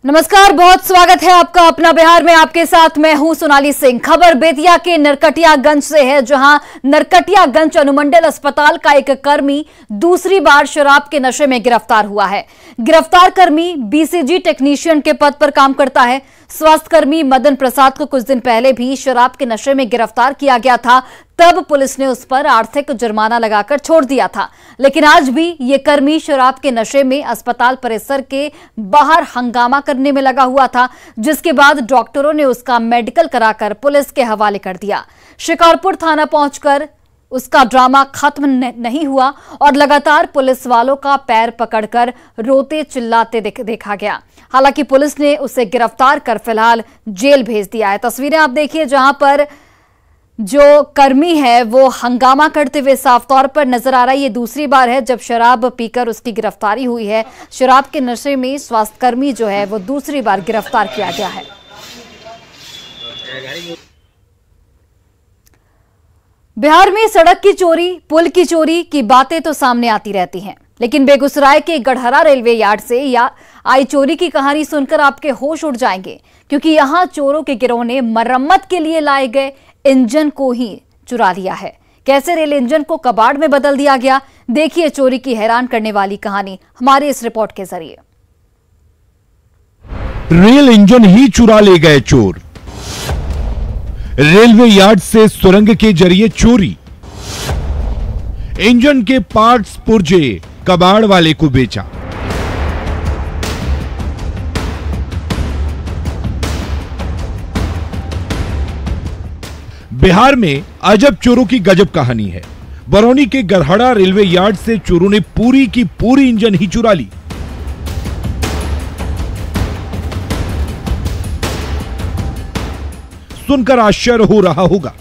नमस्कार, बहुत स्वागत है आपका अपना बिहार में। आपके साथ मैं हूं सोनाली सिंह। खबर बेतिया के नरकटियागंज से है, जहां नरकटियागंज अनुमंडल अस्पताल का एक कर्मी दूसरी बार शराब के नशे में गिरफ्तार हुआ है। गिरफ्तार कर्मी बीसीजी टेक्नीशियन के पद पर काम करता है। स्वास्थ्य कर्मी मदन प्रसाद को कुछ दिन पहले भी शराब के नशे में गिरफ्तार किया गया था। तब पुलिस ने उस पर आर्थिक जुर्माना लगाकर छोड़ दिया था, लेकिन आज भी ये कर्मी शराब के नशे में अस्पताल परिसर के बाहर हंगामा करने में लगा हुआ था, जिसके बाद डॉक्टरों ने उसका मेडिकल कराकर पुलिस के हवाले कर दिया। शिकारपुर थाना पहुंचकर उसका ड्रामा खत्म नहीं हुआ और लगातार पुलिस वालों का पैर पकड़कर रोते चिल्लाते देखा गया। हालांकि पुलिस ने उसे गिरफ्तार कर फिलहाल जेल भेज दिया है। तस्वीरें आप देखिए, जहां पर जो कर्मी है वो हंगामा करते हुए साफ तौर पर नजर आ रहा है। ये दूसरी बार है जब शराब पीकर उसकी गिरफ्तारी हुई है। शराब के नशे में स्वास्थ्यकर्मी जो है वो दूसरी बार गिरफ्तार किया गया है। बिहार में सड़क की चोरी, पुल की चोरी की बातें तो सामने आती रहती हैं, लेकिन बेगूसराय के गढ़हरा रेलवे यार्ड से आई चोरी की कहानी सुनकर आपके होश उड़ जाएंगे, क्योंकि यहां चोरों के गिरोह ने मरम्मत के लिए लाए गए इंजन को ही चुरा लिया है। कैसे रेल इंजन को कबाड़ में बदल दिया गया, देखिए चोरी की हैरान करने वाली कहानी हमारी इस रिपोर्ट के जरिए। रेल इंजन ही चुरा ले गए चोर। रेलवे यार्ड से सुरंग के जरिए चोरी। इंजन के पार्ट्स पुर्जे कबाड़ वाले को बेचा। बिहार में अजब चोरों की गजब कहानी है। बरौनी के गढ़हरा रेलवे यार्ड से चोरों ने पूरी की पूरी इंजन ही चुरा ली। सुनकर आश्चर्य हो रहा होगा,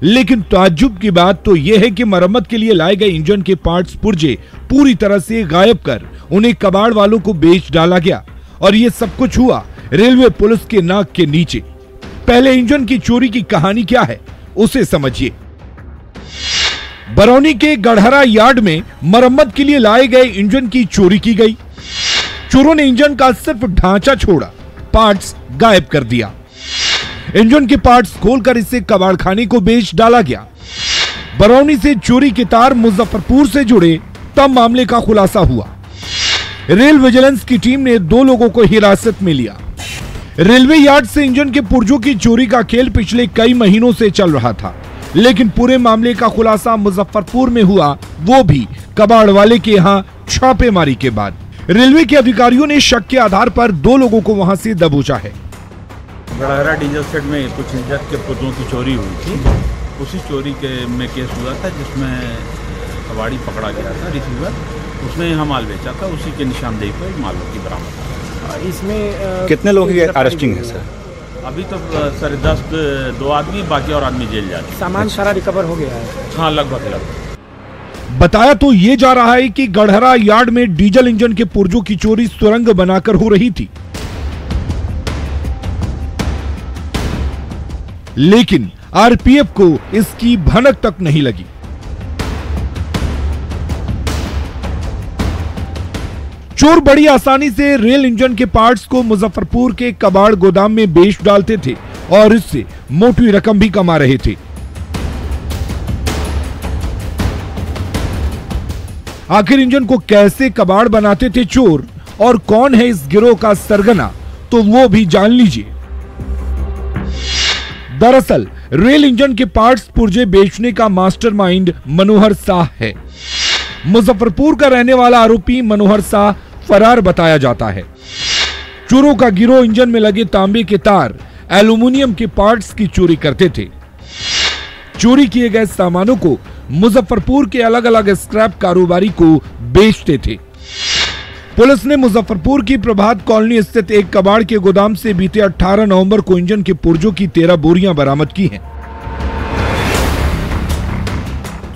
लेकिन ताज्जुब की बात तो यह है कि मरम्मत के लिए लाए गए इंजन के पार्ट्स पुर्जे पूरी तरह से गायब कर उन्हें कबाड़ वालों को बेच डाला गया। और यह सब कुछ हुआ रेलवे पुलिस के नाक के नीचे। पहले इंजन की चोरी की कहानी क्या है उसे समझिए। बरौनी के गढ़हरा यार्ड में मरम्मत के लिए लाए गए इंजन की चोरी की गई। चोरों ने इंजन का सिर्फ ढांचा छोड़ा, पार्ट्स गायब कर दिया। इंजन के पार्ट्स खोलकर इसे कबाड़खाने को बेच डाला गया। बरौनी से चोरी के तार मुजफ्फरपुर से जुड़े, तब मामले का खुलासा हुआ। रेल विजिलेंस की टीम ने 2 लोगों को हिरासत में लिया। रेलवे यार्ड से इंजन के पुर्जों की चोरी का खेल पिछले कई महीनों से चल रहा था, लेकिन पूरे मामले का खुलासा मुजफ्फरपुर में हुआ, वो भी कबाड़ वाले के यहां छापेमारी के बाद। रेलवे के अधिकारियों ने शक के आधार पर 2 लोगों को वहां से दबोचा है। गढ़हरा डीजल सेट में कुछ इंजन के पुर्जों की चोरी हुई थी। उसी चोरी के में केस हुआ था, जिसमें कबाड़ी पकड़ा गया था, रिसीवर। उसने यह माल बेचा था, उसी के निशानदेही पर मालों की बरामद। इसमें कितने लोगों की अरेस्टिंग है सर? अभी तो सर 2 आदमी, बाकी और आदमी जेल जाते। सामान सारा रिकवर हो गया है? हाँ, लगभग। बताया तो ये जा रहा है कि गढ़हरा यार्ड में डीजल इंजन के पुर्जों की चोरी सुरंग बनाकर हो रही थी, लेकिन आरपीएफ को इसकी भनक तक नहीं लगी। चोर बड़ी आसानी से रेल इंजन के पार्ट्स को मुजफ्फरपुर के कबाड़ गोदाम में बेच डालते थे और इससे मोटी रकम भी कमा रहे थे। आखिर इंजन को कैसे कबाड़ बनाते थे चोर और कौन है इस गिरोह का सरगना, तो वो भी जान लीजिए। दरअसल रेल इंजन के पार्ट्स पुर्जे बेचने का मास्टरमाइंड मनोहर शाह है। मुजफ्फरपुर का रहने वाला आरोपी मनोहर शाह फरार बताया जाता है। चोरों का गिरोह इंजन में लगे तांबे के तार, एल्यूमिनियम के पार्ट्स की चोरी करते थे। चोरी किए गए सामानों को मुजफ्फरपुर के अलग अलग स्क्रैप कारोबारी को बेचते थे। पुलिस ने मुजफ्फरपुर की प्रभात कॉलोनी स्थित एक कबाड़ के गोदाम से बीते 18 नवंबर को इंजन के पुर्जों की 13 बोरियां बरामद की हैं।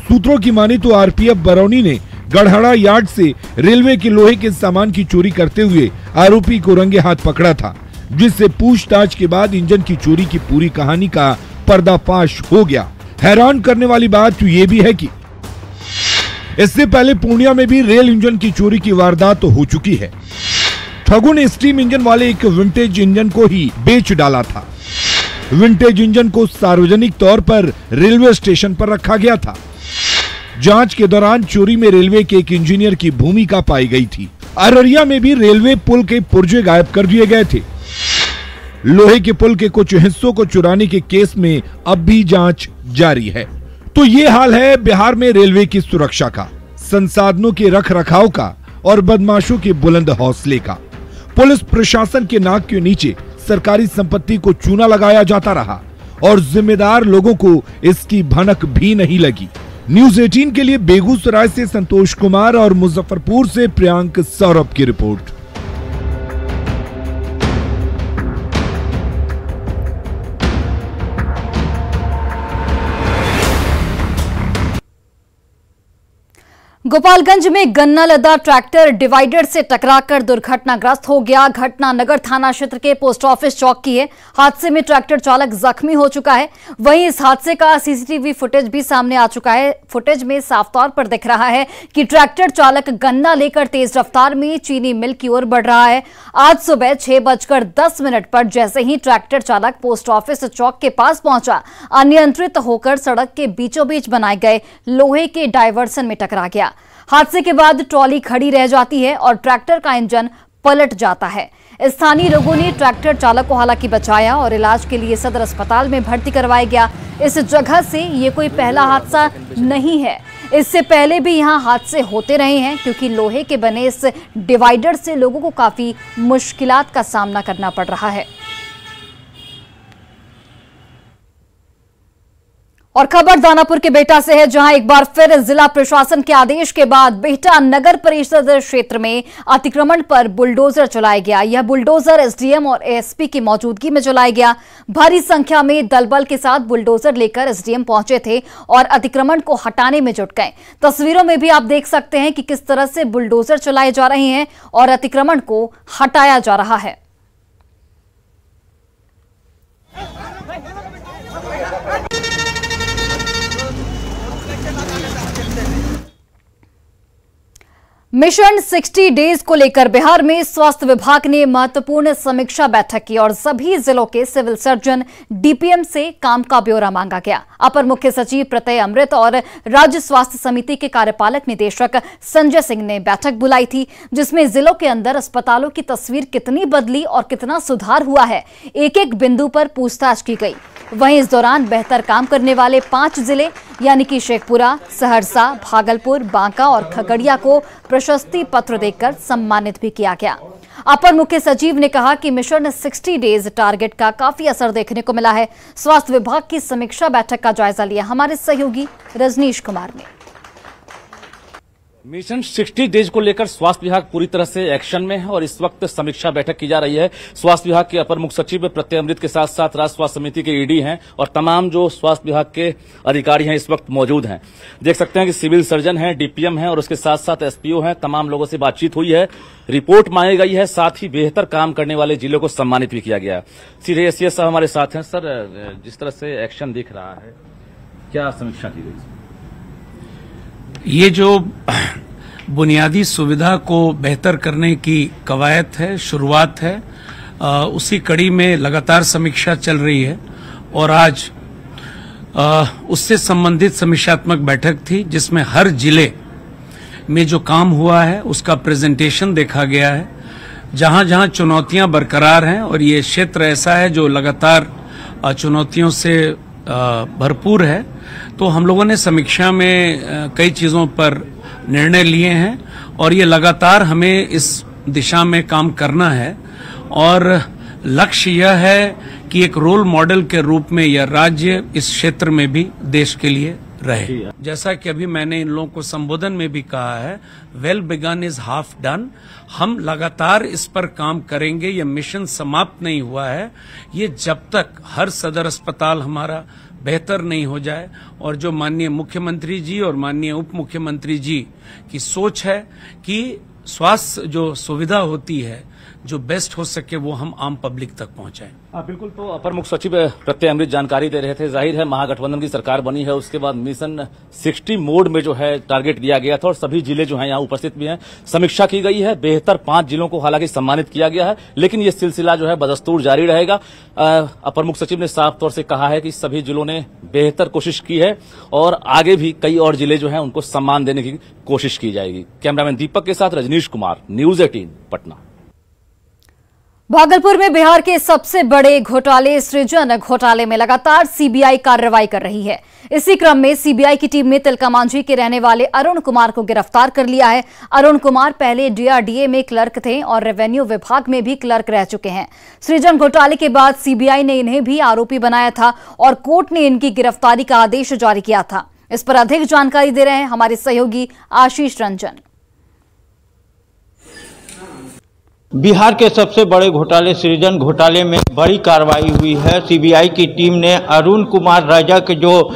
सूत्रों की माने तो आरपीएफ बरौनी ने गढ़हरा यार्ड से रेलवे के लोहे के सामान की चोरी करते हुए आरोपी को रंगे हाथ पकड़ा था, जिससे पूछताछ के बाद इंजन की चोरी की पूरी कहानी का पर्दाफाश हो गया। हैरान करने वाली बात ये भी है कि इससे पहले पूर्णिया में भी रेल इंजन की चोरी की वारदात हो चुकी है। ठगों ने स्टीम इंजन वाले एक विंटेज इंजन को ही बेच डाला था। विंटेज इंजन को सार्वजनिक तौर पर रेलवे स्टेशन पर रखा गया था। जांच के दौरान चोरी में रेलवे के एक इंजीनियर की भूमिका पाई गई थी। अररिया में भी रेलवे पुल के पुर्जे गायब कर दिए गए थे। लोहे के पुल के कुछ हिस्सों को चुराने के केस में अब भी जांच जारी है। तो ये हाल है बिहार में रेलवे की सुरक्षा का, संसाधनों के रख रखाव का और बदमाशों के बुलंद हौसले का। पुलिस प्रशासन के नाक के नीचे सरकारी संपत्ति को चूना लगाया जाता रहा और जिम्मेदार लोगों को इसकी भनक भी नहीं लगी। न्यूज़ 18 के लिए बेगूसराय से संतोष कुमार और मुजफ्फरपुर से प्रियांक सौरभ की रिपोर्ट। गोपालगंज में गन्ना लदा ट्रैक्टर डिवाइडर से टकराकर दुर्घटनाग्रस्त हो गया। घटना नगर थाना क्षेत्र के पोस्ट ऑफिस चौक की है। हादसे में ट्रैक्टर चालक जख्मी हो चुका है। वहीं इस हादसे का सीसीटीवी फुटेज भी सामने आ चुका है। फुटेज में साफ तौर पर दिख रहा है कि ट्रैक्टर चालक गन्ना लेकर तेज रफ्तार में चीनी मिल की ओर बढ़ रहा है। आज सुबह 6:10 पर जैसे ही ट्रैक्टर चालक पोस्ट ऑफिस चौक के पास पहुंचा, अनियंत्रित होकर सड़क के बीचों बीच बनाए गए लोहे के डायवर्सन में टकरा गया। हादसे के बाद ट्रॉली खड़ी रह जाती है और ट्रैक्टर का इंजन पलट जाता है। स्थानीय लोगों ने ट्रैक्टर चालक को हालांकि बचाया और इलाज के लिए सदर अस्पताल में भर्ती करवाया गया। इस जगह से ये कोई पहला हादसा नहीं है। इससे पहले भी यहां हादसे होते रहे हैं, क्योंकि लोहे के बने इस डिवाइडर से लोगों को काफी मुश्किलात का सामना करना पड़ रहा है। और खबर दानापुर के बेहटा से है, जहां एक बार फिर जिला प्रशासन के आदेश के बाद बेहटा नगर परिषद क्षेत्र में अतिक्रमण पर बुलडोजर चलाया गया। यह बुलडोजर एसडीएम और एएसपी की मौजूदगी में चलाया गया। भारी संख्या में दलबल के साथ बुलडोजर लेकर एसडीएम पहुंचे थे और अतिक्रमण को हटाने में जुट गए। तस्वीरों में भी आप देख सकते हैं कि किस तरह से बुलडोजर चलाए जा रहे हैं और अतिक्रमण को हटाया जा रहा है। मिशन 60 डेज को लेकर बिहार में स्वास्थ्य विभाग ने महत्वपूर्ण समीक्षा बैठक की और सभी जिलों के सिविल सर्जन, डीपीएम से काम का ब्यौरा मांगा गया। अपर मुख्य सचिव प्रत्यय अमृत और राज्य स्वास्थ्य समिति के कार्यपालक निदेशक संजय सिंह ने बैठक बुलाई थी, जिसमें जिलों के अंदर अस्पतालों की तस्वीर कितनी बदली और कितना सुधार हुआ है, एक एक बिंदु पर पूछताछ की गई। वहीं इस दौरान बेहतर काम करने वाले 5 जिले यानी कि शेखपुरा, सहरसा, भागलपुर, बांका और खगड़िया को प्रशस्ति पत्र देकर सम्मानित भी किया गया। अपर मुख्य सचिव ने कहा कि मिशन 60 डेज टारगेट का काफी असर देखने को मिला है। स्वास्थ्य विभाग की समीक्षा बैठक का जायजा लिया हमारे सहयोगी रजनीश कुमार ने। मिशन 60 डेज को लेकर स्वास्थ्य विभाग पूरी तरह से एक्शन में है और इस वक्त समीक्षा बैठक की जा रही है। स्वास्थ्य विभाग के अपर मुख्य सचिव प्रत्यय अमृत के साथ साथ राज्य स्वास्थ्य समिति के ईडी हैं और तमाम जो स्वास्थ्य विभाग के अधिकारी हैं इस वक्त मौजूद हैं। देख सकते हैं कि सिविल सर्जन हैं, डीपीएम हैं और उसके साथ साथ एसपीओ हैं। तमाम लोगों से बातचीत हुई है, रिपोर्ट मांगी गई है, साथ ही बेहतर काम करने वाले जिलों को सम्मानित भी किया गया। सीधे एससीएस साहब हमारे साथ हैं। सर, जिस तरह से एक्शन दिख रहा है, क्या समीक्षा की गई? ये जो बुनियादी सुविधा को बेहतर करने की कवायद है, शुरुआत है, उसी कड़ी में लगातार समीक्षा चल रही है और आज उससे संबंधित समीक्षात्मक बैठक थी, जिसमें हर जिले में जो काम हुआ है उसका प्रेजेंटेशन देखा गया है। जहां जहां चुनौतियां बरकरार हैं और ये क्षेत्र ऐसा है जो लगातार चुनौतियों से भरपूर है, तो हम लोगों ने समीक्षा में कई चीजों पर निर्णय लिए हैं और ये लगातार हमें इस दिशा में काम करना है और लक्ष्य यह है कि एक रोल मॉडल के रूप में यह राज्य इस क्षेत्र में भी देश के लिए रहे। जैसा कि अभी मैंने इन लोगों को संबोधन में भी कहा है, well begun is half done. हम लगातार इस पर काम करेंगे। ये मिशन समाप्त नहीं हुआ है। ये जब तक हर सदर अस्पताल हमारा बेहतर नहीं हो जाए और जो माननीय मुख्यमंत्री जी और माननीय उप मुख्यमंत्री जी की सोच है कि स्वास्थ्य जो सुविधा होती है, जो बेस्ट हो सके, वो हम आम पब्लिक तक पहुंचाएं। बिल्कुल। तो अपर मुख्य सचिव प्रत्यय अमृत जानकारी दे रहे थे। जाहिर है महागठबंधन की सरकार बनी है, उसके बाद मिशन 60 मोड में जो है टारगेट दिया गया था और सभी जिले जो हैं यहाँ उपस्थित भी हैं। समीक्षा की गई है, बेहतर 5 जिलों को हालांकि सम्मानित किया गया है, लेकिन ये सिलसिला जो है बदस्तूर जारी रहेगा। अपर मुख्य सचिव ने साफ तौर से कहा है कि सभी जिलों ने बेहतर कोशिश की है और आगे भी कई और जिले जो हैं उनको सम्मान देने की कोशिश की जाएगी। कैमरामैन दीपक के साथ रजनीश कुमार, न्यूज 18 पटना। भागलपुर में बिहार के सबसे बड़े घोटाले सृजन घोटाले में लगातार सीबीआई कार्रवाई कर रही है। इसी क्रम में सीबीआई की टीम ने तिलकामांझी के रहने वाले अरुण कुमार को गिरफ्तार कर लिया है। अरुण कुमार पहले डीआरडीए में क्लर्क थे और रेवेन्यू विभाग में भी क्लर्क रह चुके हैं। सृजन घोटाले के बाद सीबीआई ने इन्हें भी आरोपी बनाया था और कोर्ट ने इनकी गिरफ्तारी का आदेश जारी किया था। इस पर अधिक जानकारी दे रहे हैं हमारे सहयोगी आशीष रंजन। बिहार के सबसे बड़े घोटाले सृजन घोटाले में बड़ी कार्रवाई हुई है। सीबीआई की टीम ने अरुण कुमार रजक जो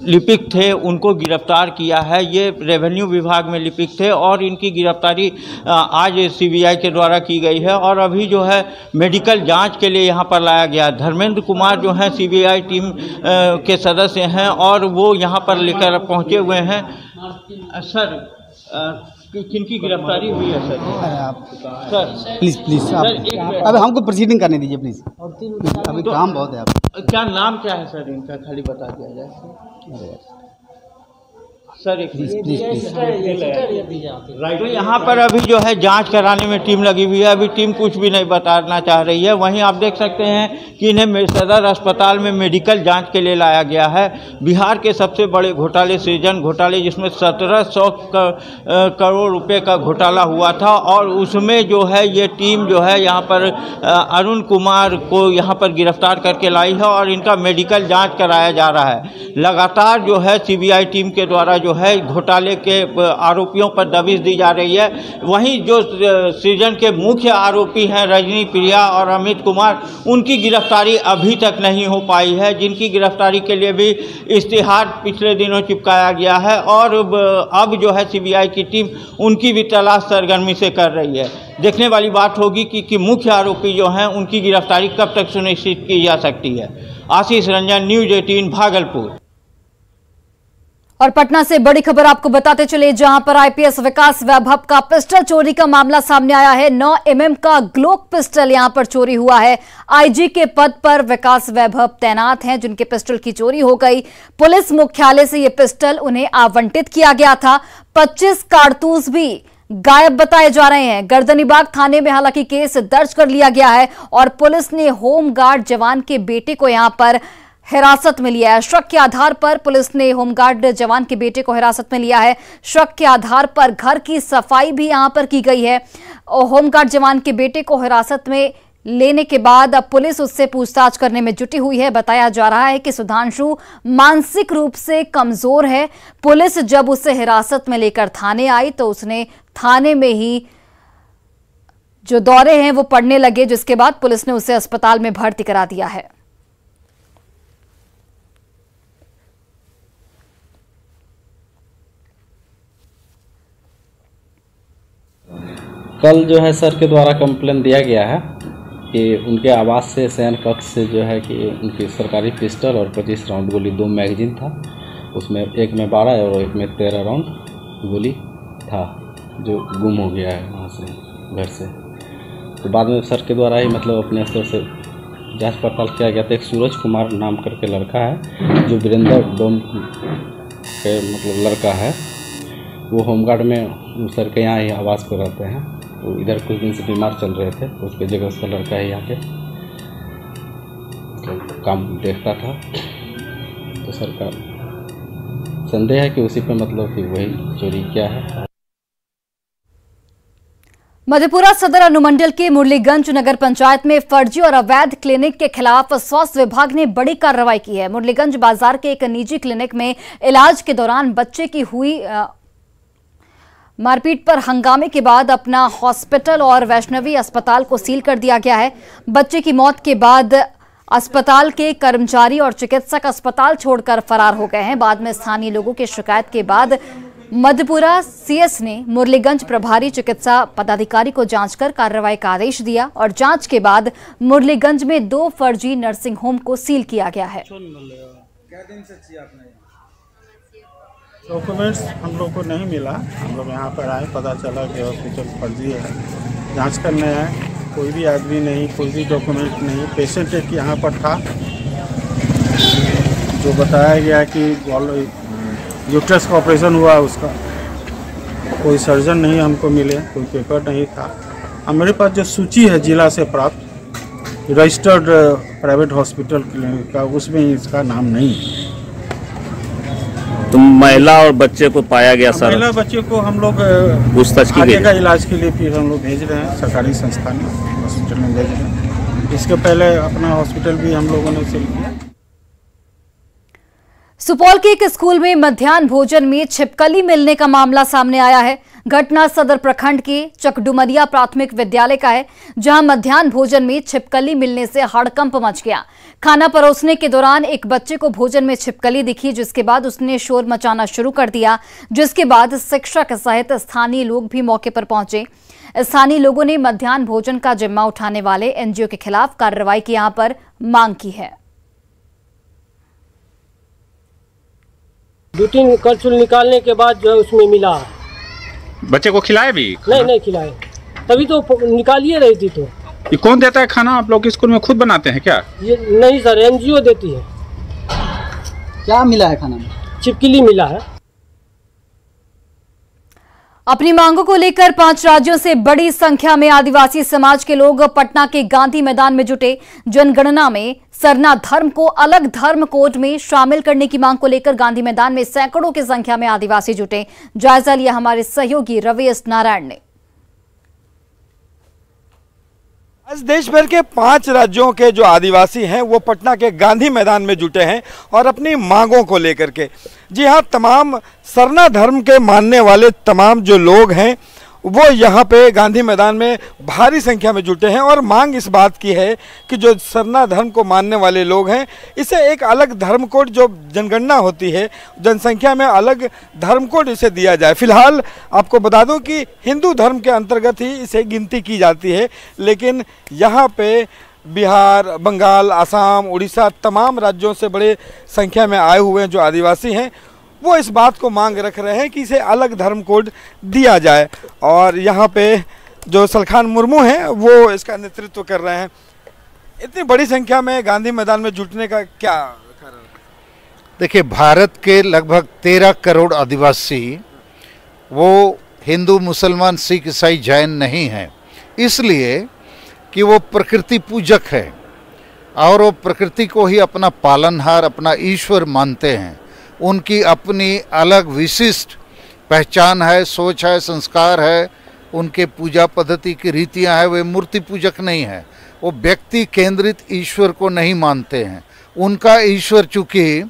लिपिक थे उनको गिरफ्तार किया है। ये रेवेन्यू विभाग में लिपिक थे और इनकी गिरफ्तारी आज सीबीआई के द्वारा की गई है और अभी जो है मेडिकल जांच के लिए यहाँ पर लाया गया। धर्मेंद्र कुमार जो है सीबीआई टीम के सदस्य हैं और वो यहाँ पर लेकर पहुँचे हुए हैं। सर किनकी गिरफ्तारी हुई है सर? प्लीज आप अब हमको प्रोसीडिंग करने दीजिए प्लीज, अभी काम बहुत है। आप क्या नाम क्या है सर इनका, खाली बता दिया जाए सर। प्लीज तो यहाँ पर अभी जो है जांच कराने में टीम लगी हुई है। अभी टीम कुछ भी नहीं बताना चाह रही है। वहीं आप देख सकते हैं कि इन्हें सदर अस्पताल में मेडिकल जांच के लिए लाया गया है। बिहार के सबसे बड़े घोटाले सृजन घोटाले, जिसमें 1700 करोड़ रुपए का घोटाला हुआ था और उसमें जो है ये टीम जो है यहाँ पर अरुण कुमार को यहाँ पर गिरफ्तार करके लाई है और इनका मेडिकल जाँच कराया जा रहा है। लगातार जो है सीबीआई टीम के द्वारा जो है घोटाले के आरोपियों पर दबिश दी जा रही है। वहीं जो सृजन के मुख्य आरोपी हैं रजनी प्रिया और अमित कुमार, उनकी गिरफ्तारी अभी तक नहीं हो पाई है, जिनकी गिरफ्तारी के लिए भी इश्तिहार पिछले दिनों चिपकाया गया है और अब जो है सीबीआई की टीम उनकी भी तलाश सरगर्मी से कर रही है। देखने वाली बात होगी कि मुख्य आरोपी जो हैं उनकी गिरफ्तारी कब तक सुनिश्चित की जा सकती है। आशीष रंजन, न्यूज 18 भागलपुर। और पटना से बड़ी खबर आपको बताते चले, जहां पर आईपीएस विकास वैभव का पिस्टल चोरी का मामला सामने आया है। 9 mm का ग्लोक पिस्टल यहां पर चोरी हुआ है। आईजी के पद पर विकास वैभव तैनात हैं, जिनके पिस्टल की चोरी हो गई। पुलिस मुख्यालय से यह पिस्टल उन्हें आवंटित किया गया था। 25 कारतूस भी गायब बताए जा रहे हैं। गर्दनीबाग थाने में हालांकि केस दर्ज कर लिया गया है और पुलिस ने होमगार्ड जवान के बेटे को यहां पर हिरासत में लिया है। शक के आधार पर पुलिस ने होमगार्ड जवान के बेटे को हिरासत में लिया है। शक के आधार पर घर की सफाई भी यहां पर की गई है। होमगार्ड जवान के बेटे को हिरासत में लेने के बाद अब पुलिस उससे पूछताछ करने में जुटी हुई है। बताया जा रहा है कि सुधांशु मानसिक रूप से कमजोर है। पुलिस जब उसे हिरासत में लेकर थाने आई तो उसने थाने में ही जो दौरे हैं वो पड़ने लगे, जिसके बाद पुलिस ने उसे अस्पताल में भर्ती करा दिया है। कल जो है सर के द्वारा कंप्लेन दिया गया है कि उनके आवास से शयन कक्ष से जो है कि उनकी सरकारी पिस्टल और 25 राउंड गोली, 2 मैगजीन था, उसमें एक में 12 और एक में 13 राउंड गोली था, जो गुम हो गया है वहाँ से, घर से। तो बाद में सर के द्वारा ही मतलब अपने स्तर से जांच पड़ताल किया गया था। एक सूरज कुमार नाम करके लड़का है, जो वीरेंद्र डोम के मतलब लड़का है, वो होमगार्ड में सर के यहाँ ही आवास पर रहते हैं। तो इधर कुछ दिन से बीमार चल रहे थे, तो उसके जगह उसका लड़का ही आके मतलब काम देखता था। तो सर का संदेह है कि उसी पे मतलब कि वही चोरी किया है। मधेपुरा सदर अनुमंडल के मुरलीगंज नगर पंचायत में फर्जी और अवैध क्लिनिक के खिलाफ स्वास्थ्य विभाग ने बड़ी कार्रवाई की है। मुरलीगंज बाजार के एक निजी क्लिनिक में इलाज के दौरान बच्चे की हुई मारपीट पर हंगामे के बाद अपना हॉस्पिटल और वैष्णवी अस्पताल को सील कर दिया गया है। बच्चे की मौत के बाद अस्पताल के कर्मचारी और चिकित्सक अस्पताल छोड़कर फरार हो गए हैं। बाद में स्थानीय लोगों की शिकायत के बाद मधेपुरा सीएस ने मुरलीगंज प्रभारी चिकित्सा पदाधिकारी को जांच कर कार्रवाई का आदेश दिया और जांच के बाद मुरलीगंज में 2 फर्जी नर्सिंग होम को सील किया गया है। डॉक्यूमेंट्स हम लोग को नहीं मिला। हम लोग यहाँ पर आए, पता चला कि हॉस्पिटल फर्जी है। जांच करने आए, कोई भी आदमी नहीं, कोई भी डॉक्यूमेंट नहीं। पेशेंट एक यहाँ पर था जो बताया गया कि यूट्रस का ऑपरेशन हुआ, उसका कोई सर्जन नहीं हमको मिले, कोई पेपर नहीं था। अब मेरे पास जो सूची है जिला से प्राप्त रजिस्टर्ड प्राइवेट हॉस्पिटल क्लिनिक का, उसमें इसका नाम नहीं है। तो महिला और बच्चे को पाया गया सर? महिला बच्चे को हम लोग आगे का इलाज के लिए फिर हम लोग भेज रहे हैं, सरकारी संस्थान में हॉस्पिटल में भेज रहे हैं। इसके पहले अपना हॉस्पिटल भी हम लोगों ने सील किया। सुपौल के एक स्कूल में मध्याह्न भोजन में छिपकली मिलने का मामला सामने आया है। घटना सदर प्रखंड के चकडुमरिया प्राथमिक विद्यालय का है, जहां मध्याह्न भोजन में छिपकली मिलने से हड़कंप मच गया। खाना परोसने के दौरान एक बच्चे को भोजन में छिपकली दिखी, जिसके बाद उसने शोर मचाना शुरू कर दिया, जिसके बाद शिक्षक सहित स्थानीय लोग भी मौके पर पहुंचे। स्थानीय लोगों ने मध्याह्न भोजन का जिम्मा उठाने वाले एनजीओ के खिलाफ कार्रवाई की यहां पर मांग की है। 2-3 कलछुल निकालने के बाद जो है उसमें मिला। बच्चे को खिलाए भी? नहीं खिलाए, तभी तो निकालिए रही थी। तो ये कौन देता है खाना? आप लोग स्कूल में खुद बनाते हैं क्या? ये नहीं सर, एनजीओ देती है। क्या मिला है खाना में? छिपकली मिला है। अपनी मांगों को लेकर 5 राज्यों से बड़ी संख्या में आदिवासी समाज के लोग पटना के गांधी मैदान में जुटे। जनगणना में सरना धर्म को अलग धर्म कोड में शामिल करने की मांग को लेकर गांधी मैदान में सैकड़ों की संख्या में आदिवासी जुटे। जायजा लिया हमारे सहयोगी रवीश नारायण ने। आज देश भर के 5 राज्यों के जो आदिवासी हैं वो पटना के गांधी मैदान में जुटे हैं और अपनी मांगों को लेकर के। जी हाँ, तमाम सरना धर्म के मानने वाले तमाम जो लोग हैं वो यहाँ पे गांधी मैदान में भारी संख्या में जुटे हैं और मांग इस बात की है कि जो सरना धर्म को मानने वाले लोग हैं इसे एक अलग धर्म कोड, जो जनगणना होती है जनसंख्या में अलग धर्म कोड इसे दिया जाए। फिलहाल आपको बता दूं कि हिंदू धर्म के अंतर्गत ही इसे गिनती की जाती है, लेकिन यहाँ पे बिहार, बंगाल, आसाम, उड़ीसा तमाम राज्यों से बड़े संख्या में आए हुए हैं जो आदिवासी हैं, वो इस बात को मांग रख रहे हैं कि इसे अलग धर्म कोड दिया जाए। और यहाँ पे जो सलखान मुर्मू हैं वो इसका नेतृत्व कर रहे हैं। इतनी बड़ी संख्या में गांधी मैदान में जुटने का क्या कारण? देखिए, भारत के लगभग 13 करोड़ आदिवासी वो हिंदू, मुसलमान, सिख, ईसाई, जैन नहीं हैं, इसलिए कि वो प्रकृति पूजक है और वो प्रकृति को ही अपना पालनहार, अपना ईश्वर मानते हैं। उनकी अपनी अलग विशिष्ट पहचान है, सोच है, संस्कार है, उनके पूजा पद्धति की रीतियां हैं। वे मूर्ति पूजक नहीं है, वो व्यक्ति केंद्रित ईश्वर को नहीं मानते हैं। उनका ईश्वर चूँकि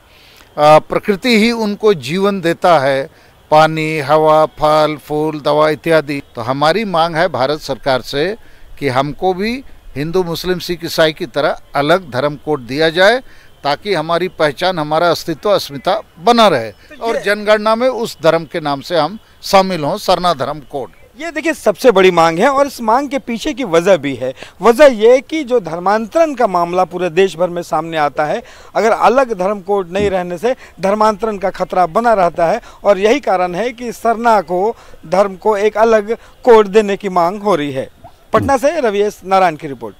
प्रकृति ही उनको जीवन देता है, पानी, हवा, फल, फूल, दवा इत्यादि। तो हमारी मांग है भारत सरकार से कि हमको भी हिंदू, मुस्लिम, सिख, ईसाई की तरह अलग धर्म कोड दिया जाए ताकि हमारी पहचान, हमारा अस्तित्व, अस्मिता बना रहे और जनगणना में उस धर्म के नाम से हम शामिल हों, सरना धर्म कोड। ये देखिए सबसे बड़ी मांग है और इस मांग के पीछे की वजह भी है। वजह ये कि जो धर्मांतरण का मामला पूरे देश भर में सामने आता है, अगर अलग धर्म कोड नहीं रहने से धर्मांतरण का खतरा बना रहता है और यही कारण है कि सरना को, धर्म को एक अलग कोड देने की मांग हो रही है। पटना से रवीश नारायण की रिपोर्ट।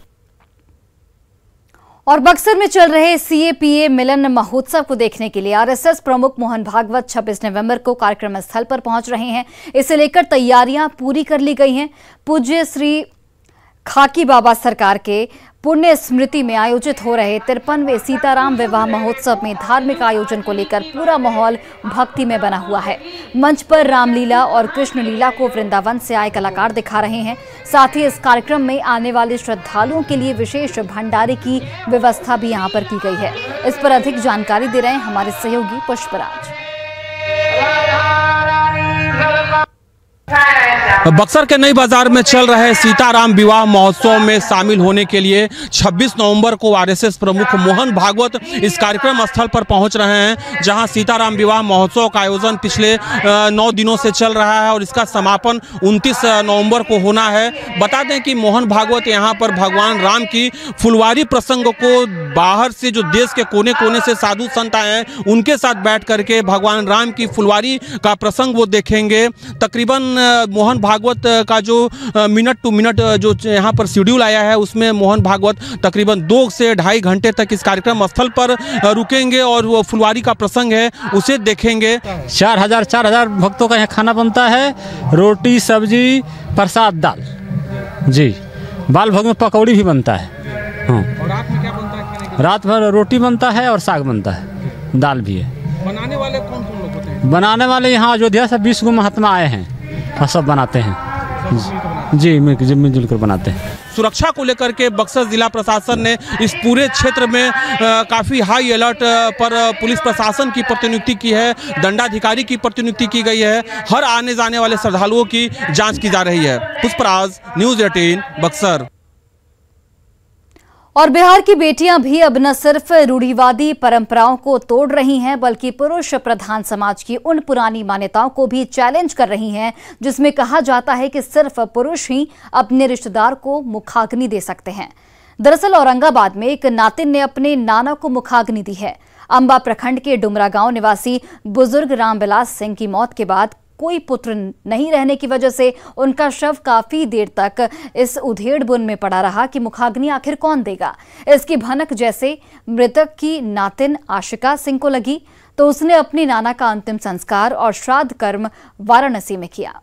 और बक्सर में चल रहे CAPA मिलन महोत्सव को देखने के लिए RSS प्रमुख मोहन भागवत 26 नवंबर को कार्यक्रम स्थल पर पहुंच रहे हैं। इसे लेकर तैयारियां पूरी कर ली गई हैं। पूज्य श्री खाकी बाबा सरकार के पुण्य स्मृति में आयोजित हो रहे 53वें सीताराम विवाह महोत्सव में धार्मिक आयोजन को लेकर पूरा माहौल भक्ति में बना हुआ है। मंच पर रामलीला और कृष्ण लीला को वृंदावन से आए कलाकार दिखा रहे हैं। साथ ही इस कार्यक्रम में आने वाले श्रद्धालुओं के लिए विशेष भंडारे की व्यवस्था भी यहां पर की गई है। इस पर अधिक जानकारी दे रहे हैं हमारे सहयोगी पुष्पराज। बक्सर के नई बाजार में चल रहे सीताराम विवाह महोत्सव में शामिल होने के लिए 26 नवंबर को आरएसएस प्रमुख मोहन भागवत इस कार्यक्रम स्थल पर पहुंच रहे हैं, जहां सीताराम विवाह महोत्सव का आयोजन पिछले 9 दिनों से चल रहा है और इसका समापन 29 नवंबर को होना है। बता दें कि मोहन भागवत यहां पर भगवान राम की फुलवारी प्रसंग को बाहर से जो देश के कोने कोने से साधु संत आए हैं उनके साथ बैठ करके भगवान राम की फुलवारी का प्रसंग वो देखेंगे। तकरीबन मोहन भागवत का जो मिनट टू मिनट जो यहाँ पर शेड्यूल आया है उसमें मोहन भागवत तकरीबन 2 से 2.5 घंटे तक इस कार्यक्रम स्थल पर रुकेंगे और वो फुलवारी का प्रसंग है उसे देखेंगे। 4,000 भक्तों का यहाँ खाना बनता है, रोटी सब्जी प्रसाद दाल जी, बाल भोग में पकौड़ी भी बनता है। हाँ, और रात में क्या बनता है खाने के? रात भर रोटी बनता है और साग बनता है, दाल भी है। बनाने वाले कौन कौन लोग होते हैं? बनाने वाले यहाँ अयोध्या से 20 गो महात्मा आए हैं और सब बनाते हैं जी, मिलजुल कर बनाते हैं। सुरक्षा को लेकर के बक्सर जिला प्रशासन ने इस पूरे क्षेत्र में काफ़ी हाई अलर्ट पर पुलिस प्रशासन की प्रतिनियुक्ति की है, दंडाधिकारी की प्रतिनियुक्ति की गई है। हर आने जाने वाले श्रद्धालुओं की जांच की जा रही है। पुष्पराज, न्यूज़ 18 बक्सर। और बिहार की बेटियां भी अब न सिर्फ रूढ़िवादी परंपराओं को तोड़ रही हैं, बल्कि पुरुष प्रधान समाज की उन पुरानी मान्यताओं को भी चैलेंज कर रही हैं जिसमें कहा जाता है कि सिर्फ पुरुष ही अपने रिश्तेदार को मुखाग्नि दे सकते हैं। दरअसल औरंगाबाद में एक नातिन ने अपने नाना को मुखाग्नि दी है। अंबा प्रखंड के डुमरा गांव निवासी बुजुर्ग रामविलास सिंह की मौत के बाद कोई पुत्र नहीं रहने की वजह से उनका शव काफी देर तक इस उधेड़ बुन में पड़ा रहा कि मुखाग्नि आखिर कौन देगा। इसकी भनक जैसे मृतक की नातिन आशिका सिंह को लगी तो उसने अपनी नाना का अंतिम संस्कार और श्राद्ध कर्म वाराणसी में किया।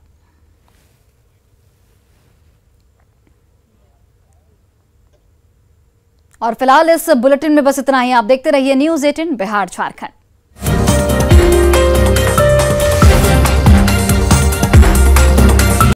और फिलहाल इस बुलेटिन में बस इतना ही। आप देखते रहिए न्यूज़ 18 बिहार झारखंड।